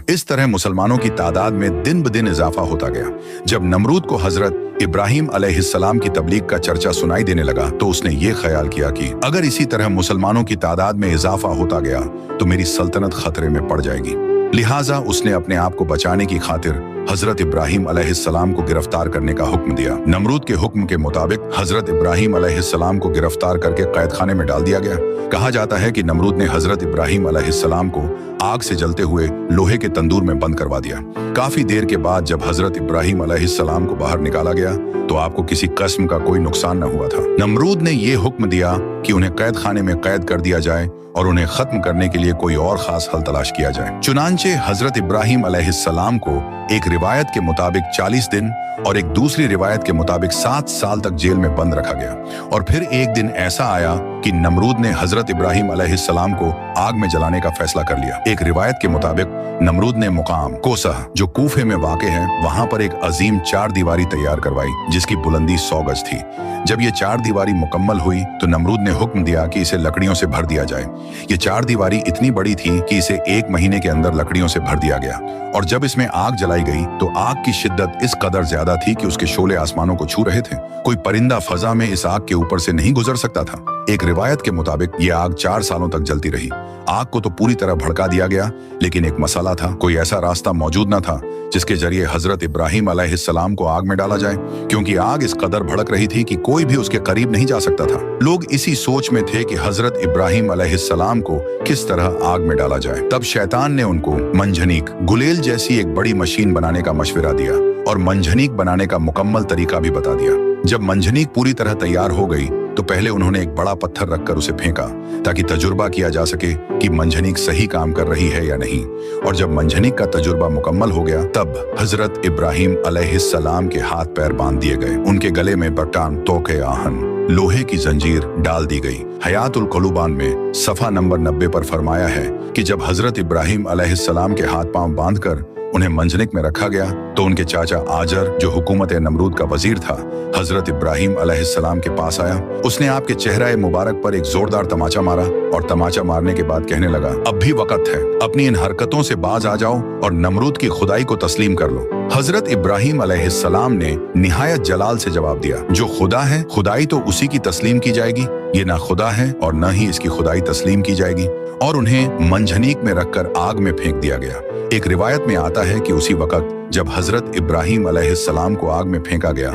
इस तरह मुसलमानों की तादाद में दिन ब दिन इजाफा होता गया। जब नमरूद को हजरत इब्राहिम अलैहिस्सलाम की तबलीग का चर्चा सुनाई देने लगा तो उसने ये ख्याल किया कि अगर इसी तरह मुसलमानों की तादाद में इजाफा होता गया तो मेरी सल्तनत खतरे में पड़ जाएगी। लिहाजा उसने अपने आप को बचाने की खातिर हजरत इब्राहिम अलैहिस्सलाम को गिरफ्तार करने का हुक्म दिया। नमरूद के हुक्म के मुताबिक हजरत इब्राहिम अलैहिस्सलाम को गिरफ्तार करके कैद खाने में डाल दिया गया। कहा जाता है कि नमरूद ने हजरत इब्राहिम अलैहिस्सलाम को आग से जलते हुए लोहे के तंदूर में बंद करवा दिया। काफी देर के बाद जब हजरत इब्राहिम अलैहिस्सलाम को बाहर निकाला गया तो आपको किसी किस्म का कोई नुकसान न हुआ था। नमरूद ने यह हुक्म दिया कि उन्हें कैद खाने में कैद कर दिया जाए और उन्हें खत्म करने के लिए कोई और खास हल तलाश किया जाए। चुनांचे हजरत इब्राहिम अलैहिस्सलाम को एक रिवायत के मुताबिक 40 दिन और एक दूसरी रिवायत के मुताबिक 7 साल तक जेल में बंद रखा गया। और फिर एक दिन ऐसा आया कि नमरूद ने हजरत इब्राहिम अलैहिस्सलाम को आग में जलाने का फैसला कर लिया। एक रिवायत के मुताबिक नमरूद ने मुकाम कोसह जो कूफे में वाक़े है वहां पर एक अजीम 4 दीवारी तैयार करवाई जिसकी बुलंदी 100 गज थी। जब ये 4 दीवारी मुकम्मल हुई तो नमरूद ने हुक्म दिया कि इसे लकड़ियों से भर दिया जाए। ये 4 दीवारी इतनी बड़ी थी कि इसे 1 महीने के अंदर लकड़ियों से भर दिया गया। और जब इसमें आग जलाई गई तो आग की शिद्दत इस कदर ज्यादा थी कि उसके शोले आसमानों को छू रहे थे। कोई परिंदा फजा में इस आग के ऊपर से नहीं गुजर सकता था। एक रिवायत के मुताबिक ये आग 4 सालों तक जलती रही। आग को तो पूरी तरह भड़का दिया गया, लेकिन एक मसला था। कोई ऐसा रास्ता मौजूद न था जिसके जरिए हजरत इब्राहिम अलैहिस्सलाम को आग में डाला जाए, क्योंकि आग इस कदर भड़क रही थी कि कोई भी उसके करीब नहीं जा सकता था। लोग इसी सोच में थे कि हजरत इब्राहिम अलैहिस्सलाम को किस तरह आग में डाला जाए। तब शैतान ने उनको मंजनीक गुलेल जैसी एक बड़ी मशीन बनाने का मशवरा दिया और मंजनीक बनाने का मुकम्मल तरीका भी बता दिया। जब मंजनीक पूरी तरह तैयार हो गई तो पहले उन्होंने एक बड़ा पत्थर रखकर उसे फेंका ताकि तजुर्बा किया जा सके कि मंजनीक सही काम कर रही है या नहीं। और जब मंजनीक का तजुर्बा मुकम्मल हो गया तब हजरत इब्राहिम अलैहिस्सलाम के हाथ पैर बांध दिए गए। उनके गले में बटान तोके आहन लोहे की जंजीर डाल दी गई। हयातुल क़ुलूबान में सफ़ा नंबर 90 पर फरमाया है कि जब हजरत इब्राहिम अलैहिस्सलाम के हाथ पांव बांधकर उन्हें मंजनिक में रखा गया तो उनके चाचा आजर जो हुकूमत नमरूद का वजीर था हजरत इब्राहिम अलैहिस्सलाम के पास आया। उसने आपके चेहरा मुबारक पर एक जोरदार तमाचा मारा और तमाचा मारने के बाद कहने लगा, अब भी वक्त है, अपनी इन हरकतों से बाज आ जाओ और नमरूद की खुदाई को तस्लीम कर लो। हजरत इब्राहिम अलैहिस्सलाम ने निहायत जलाल से जवाब दिया, जो खुदा है खुदाई तो उसी की तस्लीम की जाएगी, ये ना खुदा है और न ही इसकी खुदाई तस्लीम की जाएगी। और उन्हें मंजनीक में रखकर आग में फेंक दिया गया। एक रिवायत में आता है कि उसी वक्त जब हजरत इब्राहिम अलैहिस्सलाम को आग में फेंका गया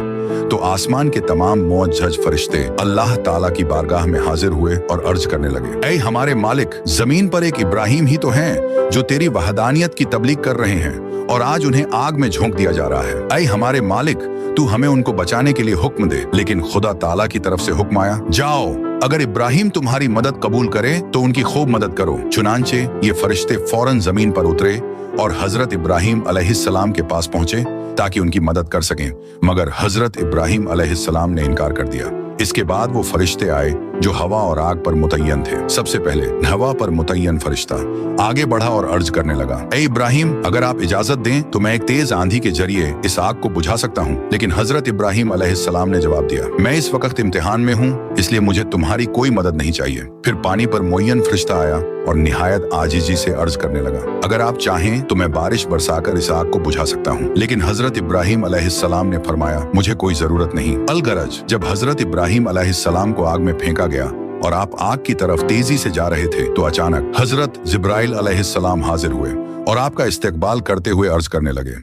तो आसमान के तमाम मौज फरिश्ते अल्लाह ताला की बारगाह में हाजिर हुए और अर्ज करने लगे, ऐ हमारे मालिक, जमीन पर एक इब्राहिम ही तो हैं जो तेरी वहदानियत की तबलीग कर रहे हैं और आज उन्हें आग में झोंक दिया जा रहा है। ऐ हमारे मालिक, तू हमें उनको बचाने के लिए हुक्म दे। लेकिन खुदा ताला की तरफ से हुक्म आया, जाओ, अगर इब्राहिम तुम्हारी मदद कबूल करे तो उनकी खूब मदद करो। चुनांचे ये फरिश्ते फौरन जमीन पर उतरे और हजरत इब्राहिम अलैहिस्सलाम के पास पहुंचे ताकि उनकी मदद कर सकें, मगर हजरत इब्राहिम अलैहिस्सलाम ने इनकार कर दिया। इसके बाद वो फरिश्ते आए जो हवा और आग पर मुतय्यन थे। सबसे पहले हवा पर मुतय्यन फरिश्ता आगे बढ़ा और अर्ज करने लगा, ऐ इब्राहिम, अगर आप इजाजत दें तो मैं एक तेज आंधी के जरिए इस आग को बुझा सकता हूँ। लेकिन हजरत इब्राहिम अलैहिस्सलाम ने जवाब दिया, मैं इस वक्त इम्तिहान में हूँ, इसलिए मुझे तुम्हारी कोई मदद नहीं चाहिए। फिर पानी पर मुय्यन फरिश्ता आया और निहायत आजिजी से अर्ज करने लगा, अगर आप चाहें तो मैं बारिश बरसाकर इस आग को बुझा सकता हूँ। लेकिन हजरत इब्राहिम अलैहिस्सलाम ने फरमाया, मुझे कोई जरूरत नहीं। अलगरज जब हजरत इब्राहिम अलैहिस्सलाम को आग में फेंका गया और आप आग की तरफ तेजी से जा रहे थे तो अचानक हजरत जिब्राइल अलैहिस्सलाम हाजिर हुए और आपका इस्तकबाल करते हुए अर्ज करने लगे,